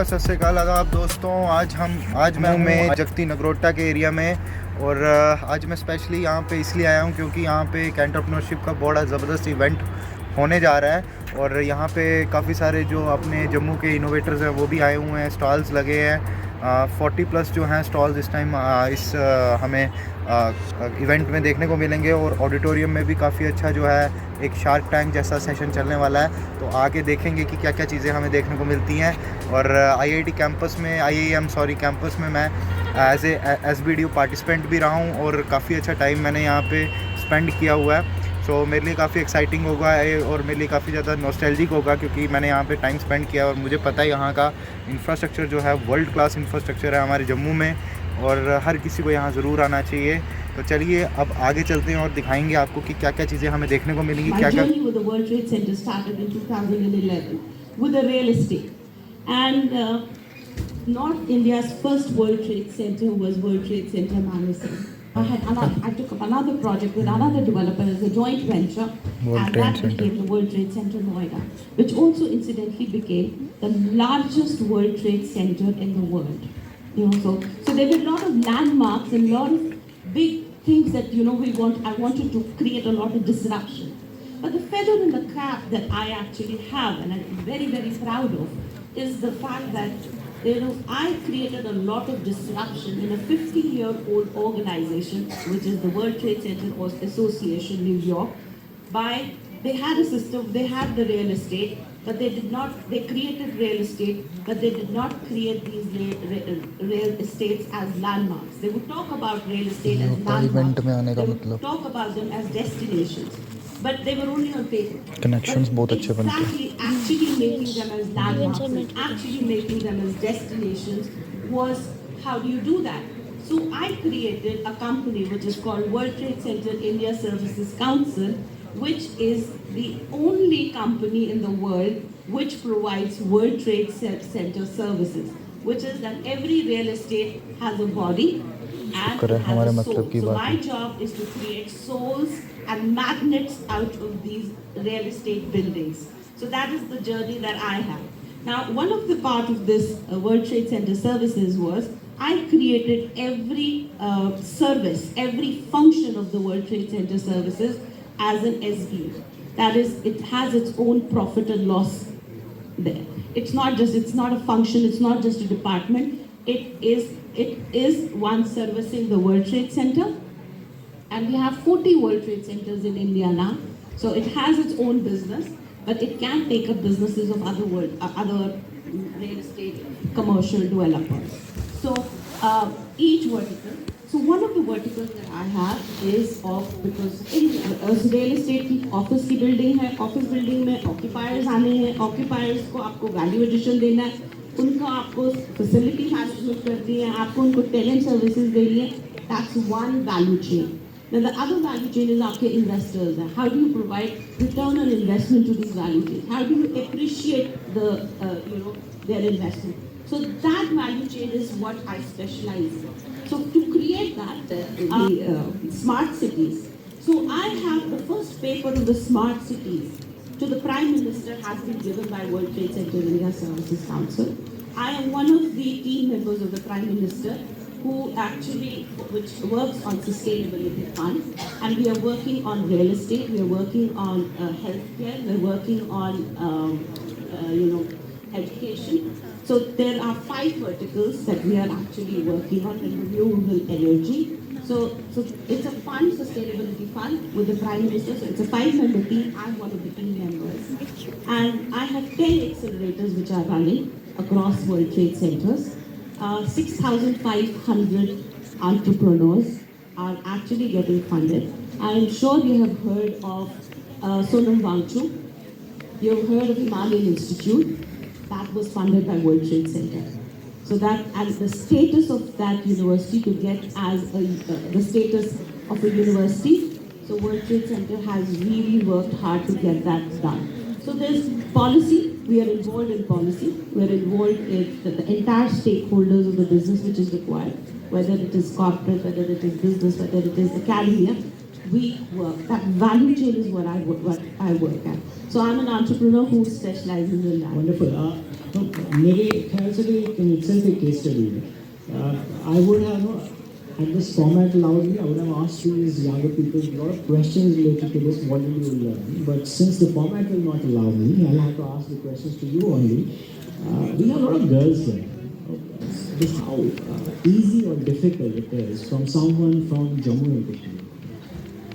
नमस्कार, सत श्री अकाल, आदाब दोस्तों। आज मैं जगती नगरोटा के एरिया में और आज मैं स्पेशली यहाँ पे इसलिए आया हूँ क्योंकि यहाँ पे एक एंटरप्रेन्योरशिप का बड़ा ज़बरदस्त इवेंट होने जा रहा है और यहाँ पे काफ़ी सारे जो अपने जम्मू के इनोवेटर्स हैं वो भी आए हुए हैं। स्टॉल्स लगे हैं 40+ जो हैं स्टॉल्स इस टाइम हमें इवेंट में देखने को मिलेंगे और ऑडिटोरियम में भी काफ़ी अच्छा जो है एक शार्क टैंक जैसा सेशन चलने वाला है। तो आगे देखेंगे कि क्या क्या चीज़ें हमें देखने को मिलती हैं। और IIT कैंपस में कैंपस में मैं एज ए SBDO पार्टिसिपेंट भी रहा हूँ और काफ़ी अच्छा टाइम मैंने यहाँ पे स्पेंड किया हुआ है। सो मेरे लिए काफ़ी एक्साइटिंग होगा और मेरे लिए काफ़ी ज़्यादा नॉस्टैल्जिक होगा क्योंकि मैंने यहाँ पे टाइम स्पेंड किया और मुझे पता है यहाँ का इंफ्रास्ट्रक्चर जो है वर्ल्ड क्लास इंफ्रास्ट्रक्चर है हमारे जम्मू में और हर किसी को यहाँ ज़रूर आना चाहिए। तो चलिए अब आगे चलते हैं और दिखाएंगे आपको कि क्या क्या चीज़ें हमें देखने को मिलेंगी। क्या क्या World Trade Center started in 2011 with the real estate, and North India's first World Trade Center was World Trade Center Manesar. I took up another project with another developer as a joint venture, and that became the World Trade Center Noida, which also incidentally became the largest World Trade Center in the world. So there were a lot of landmarks and a lot of big things that I wanted to create a lot of disruption. But the feather in the cap that I actually have, and I'm very, very proud of, is the fact that I created a lot of disruption in a 50-year-old organization, which is the World Trade Center Association, New York. They had a system, they had the real estate, but they created real estate, but they did not create these real estates as landmarks. They would talk about real estate as landmarks, they would talk about them as destinations, but they were only on paper. Connections both अच्छे बनते हैं. Exactly, actually making them as landmarks and actually making them as destinations was, how do you do that? So I created a company which is called World Trade Center India Services Council, which is the only company in the world which provides World Trade Center services, which is that every real estate has a body and has a soul. So my job is to create souls and magnets out of these real estate buildings. So that is the journey that I have. Now, one of the part of this World Trade Center services was I created every service, every function of the World Trade Center services as an SBU. That is, it has its own profit and loss there. It's not a function, it's not just a department. It is one servicing the World Trade Center. And we have 40 World Trade Centers in India now. So it has its own business, but it can take up businesses of other real estate commercial developers. So each vertical. So one of the verticals that I have is because in real estate की office की building है, office building में occupiers आने हैं, occupiers को आपको value addition देना है, उनको आपको facility management करनी है, आपको उनको tenant services देनी है. That's one value chain. Now the other value chain is आपके investors. How do you provide return on investment to these value chains? How do you appreciate their investment? So that value chain is what I specialize in. So to create that, smart cities. So I have the first paper of the smart cities to the Prime Minister has been given by World Trade Center India Services Council. I am one of the team members of the Prime Minister which works on sustainability fund, and we are working on real estate, we are working on healthcare, we are working on education. So there are 5 verticals that we are actually working on in renewable energy. So it's a fund, sustainability fund with the Prime Minister. So it's a 5-member team. I'm one of the team members. And I have 10 accelerators which are running across World Trade Centers. 6,500 entrepreneurs are actually getting funded. I am sure you have heard of Sonam Wangchuk. You have heard of Himalayan Institute. That was funded by World Trade Center. So that, and the status of that university to get as the status of a university, so World Trade Center has really worked hard to get that done. So there's policy, we are involved in policy, we are involved in the entire stakeholders of the business which is required, whether it is corporate, whether it is business, whether it is academia. we work. That value chain is what I work at. So I'm an entrepreneur who specializes in that. Wonderful. मेरे ख्याल से तो ये itself a case study है. I would have, had this format allowed me, I would have asked these younger people a lot of questions related to this, what did you learn? But since the format will not allow me, I'll have to ask the questions to you only. We have a lot of girls here. Just how easy or difficult it is from someone from Jammu and Kashmir.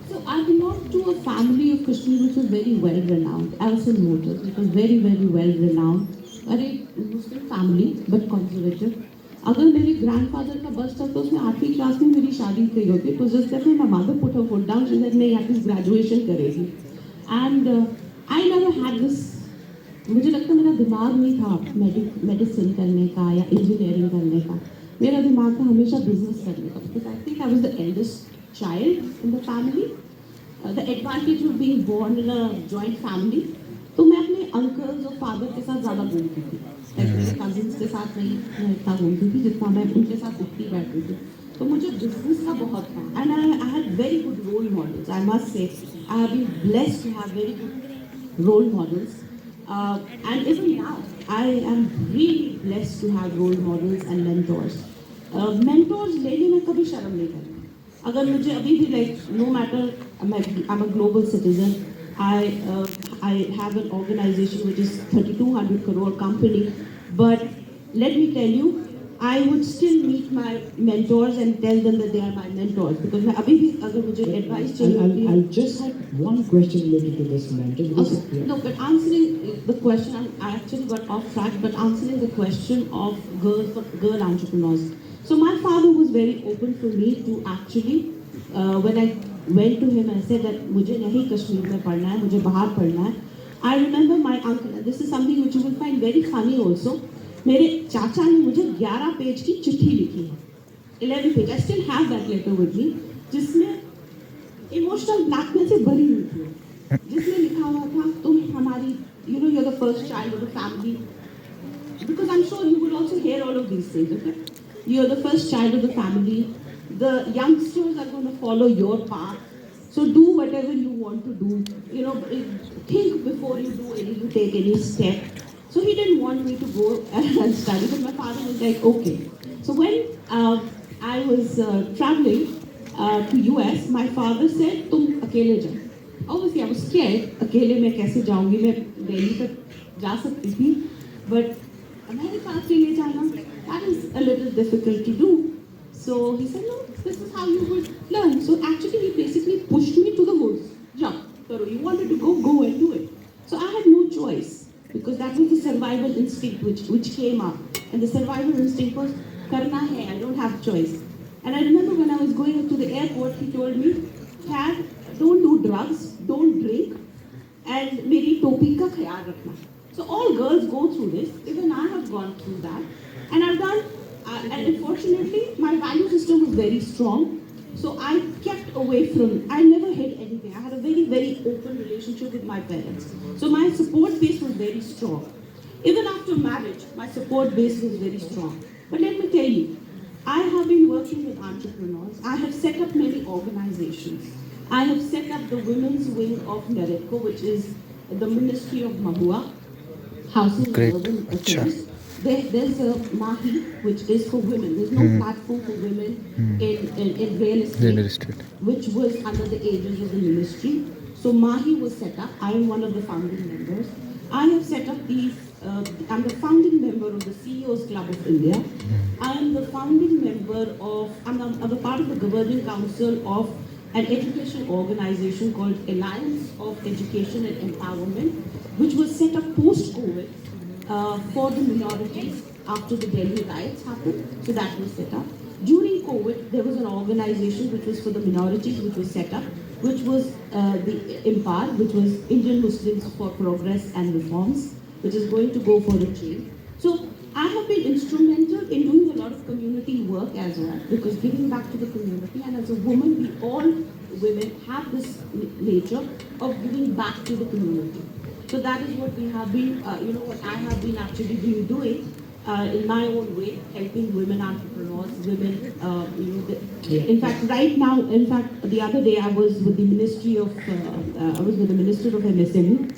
So I belong to a family of Kashmir which was very well renowned. Alison Motors, it was very well renowned. Very Muslim family, but conservative. अगर मेरे grandfather का birth था तो उसमें 8वीं class में मेरी शादी की होती. It was just that my mother put her foot down, she said नहीं एटलीस्ट ग्रेजुएशन करेगी. And I never had this. मुझे लगता मेरा दिमाग नहीं था मेडिसिन करने का या इंजीनियरिंग करने का. मेरा दिमाग था हमेशा बिजनेस करने का, because I think I was the eldest child in the family. The advantage of being born in a joint family. तो मैं अपने अंकल्स और फादर के साथ ज़्यादा घूमती थी. मेरे कजिन्स के साथ नहीं मैं इतना घूमती थी जितना मैं उनके साथ उठती बैठती थी. तो मुझे बिजनेस का बहुत था. And I had very good role models. I must say I have been blessed to have very good role models. And even now I am really blessed to have role models and mentors. Mentors लेने में कभी शर्म नहीं करती. अगर मुझे अभी भी like no matter I am a global citizen. I have an organization which is 3,200 crore company, but let me tell you, I would still meet my mentors and tell them that they are my mentors, because मैं अभी भी अगर मुझे advice चाहिए होती है. I'll just have one question related to this mentor. Because, No, but answering the question, I actually got off track, but answering the question of girl entrepreneurs. So my father was very open for me to actually, when I went to him and said that मुझे नहीं कश्मीर में पढ़ना है, मुझे बाहर पढ़ना है. I remember my uncle, and this is something which you will find very funny also. मेरे चाचा ने मुझे 11 पेज की चिट्ठी लिखी है. 11 page. I still have that letter with me, जिसमें इमोशनल ब्लैकमेल से भरी हुई थी. जिसमें लिखा हुआ था तुम हमारी, you're the first child of the family, because I'm sure you will also hear all of these things. Okay, you're the first child of the family. The youngsters are going to follow your path, so do whatever you want to do. Think before you take any step. So he didn't want me to go and study, but my father was like, okay. So when I was traveling to US, my father said, तुम अकेले जाओ. Obviously, I was scared. अकेले मैं कैसे जाऊंगी? मैं दिल्ली तक जा सकती थी, but अमेरिका अकेले जाना, that is a little difficult to do. So he said, no, this is how you would learn. So actually he basically pushed me to the woods. Jump, karo. You wanted to go and do it. So I had no choice, because that was the survival instinct which came up. And the survival instinct was, karna hai, I don't have choice. And I remember when I was going up to the airport, he told me, Dad, don't do drugs, don't drink, and meri topi ka khayal rakhna. So all girls go through this. Even I have gone through that. And I've done. And unfortunately, my value system was very strong, so I kept away from. I never hid anything. I had a very open relationship with my parents, so my support base was very strong. Even after marriage, my support base was very strong. But let me tell you, I have been working with entrepreneurs. I have set up many organizations. I have set up the women's wing of NAREDCO, which is the Ministry of Mahua, Housing and Urban Affairs. There's a Mahi, which is for women. There's no platform for women in real estate, which was under the aegis of the ministry. So Mahi was set up. I am one of the founding members. I have set up these. I'm the founding member of the CEOs Club of India. I am the founding member of. I'm a part of the governing council of an education organization called Alliance of Education and Empowerment, which was set up post-COVID. For the minorities after the Delhi riots happened, so that was set up. During COVID, there was an organization which was for the minorities, which was set up, which was the IMPAR, which was Indian Muslims for Progress and Reforms, which is going to go for a change. So I have been instrumental in doing a lot of community work as well, because giving back to the community, and as a woman, all women have this nature of giving back to the community. So that is what we have been, what I have been actually been doing in my own way, helping women entrepreneurs, women, in fact, right now, the other day I was with the Ministry of, I was with the Minister of MSME,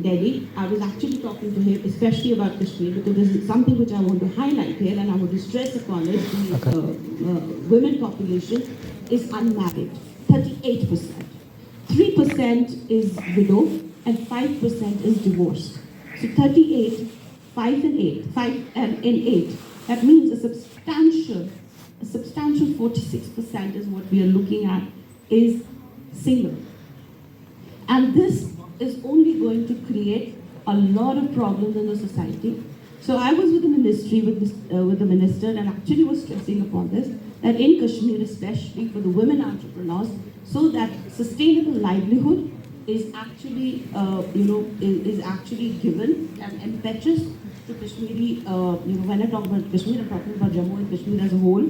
Delhi. I was actually talking to him, especially about Kashmir, because this is something which I want to highlight here, and I want to stress upon it. The women population is unmarried, 38%. 3% is widow, and 5% is divorced. So 38, 5 and 8, 5 and 8. That means a substantial 46% is what we are looking at is single. And this is only going to create a lot of problems in the society. So I was with the ministry, with the minister, and actually was stressing upon this, that in Kashmir, especially for the women entrepreneurs, so that sustainable livelihood is actually, is actually given and impetus to Kashmiri, when I talk about Kashmir, I'm talking about Jammu and Kashmir as a whole,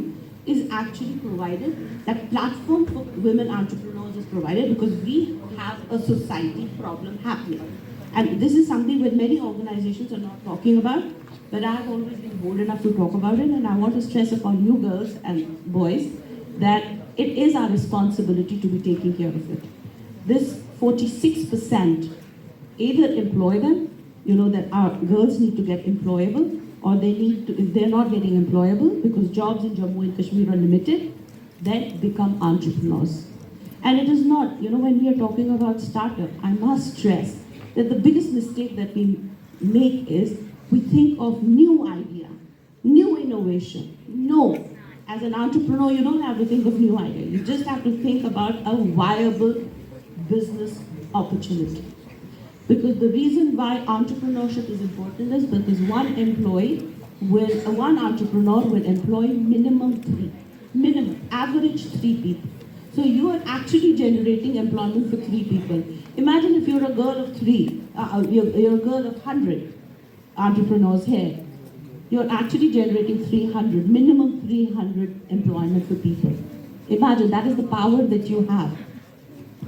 is actually provided. That platform for women entrepreneurs is provided because we have a society problem happening. And this is something that many organizations are not talking about, but I have always been bold enough to talk about it, and I want to stress upon you girls and boys that it is our responsibility to be taking care of it. This 46% either employ them, that our girls need to get employable, or they need to, if they're not getting employable because jobs in Jammu and Kashmir are limited, then become entrepreneurs. And it is not, when we are talking about startup, I must stress that the biggest mistake that we make is we think of new idea, new innovation. No, as an entrepreneur, you don't have to think of new idea. You just have to think about a viable business opportunity. Because the reason why entrepreneurship is important is because one entrepreneur will employ minimum, average 3 people. So you are actually generating employment for 3 people. Imagine if you're a girl of 3, you're a girl of 100 entrepreneurs here. You're actually generating 300, minimum 300 employment for people. Imagine, that is the power that you have.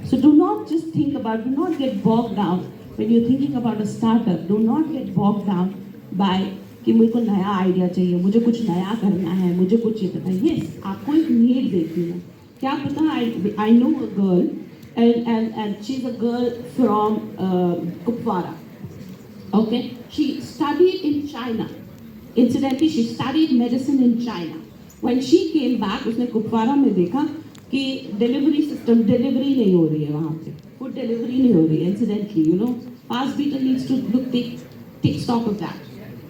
So do not just think about, do not get bogged down when you're thinking about a startup. Do not get bogged down by कि मुझे कोई नया idea चाहिए, मुझे कुछ नया करना है, मुझे कुछ ये करना है. Yes, आपको एक नीड देखनी है. क्या पता, I know a girl and she's a girl from Kupwara. Okay, she studied in China. Incidentally, she studied medicine in China. When she came back, उसने कुपवारा में देखा कि डिलीवरी सिस्टम डिलीवरी नहीं हो रही है वहाँ पे, फूड डिलीवरी नहीं हो रही है. Incidentally, Fast Beater needs to take stock of that,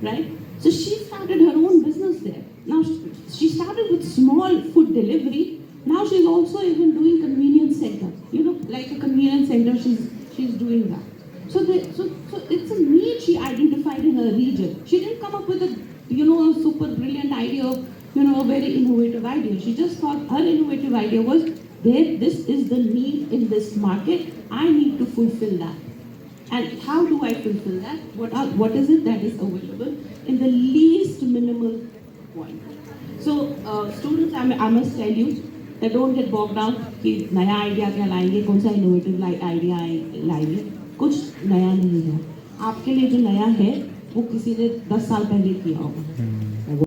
right? So she started her own business there. Now she started with small food delivery. Now she's also even doing convenience center. Like a convenience center, she's doing that. So it's a need she identified in her region. She didn't come up with a super brilliant idea of a very innovative idea. She just thought her innovative idea was this is the need in this market. I need to fulfill that. And how do I fulfill that? What is it that is available in the least minimal point? So students, I must tell you that don't get bogged down कि नया idea क्या लाएंगे, कौन सा innovative idea लाएंगे. कुछ नया नहीं है. आपके लिए जो नया है वो किसी ने 10 साल पहले किया होगा.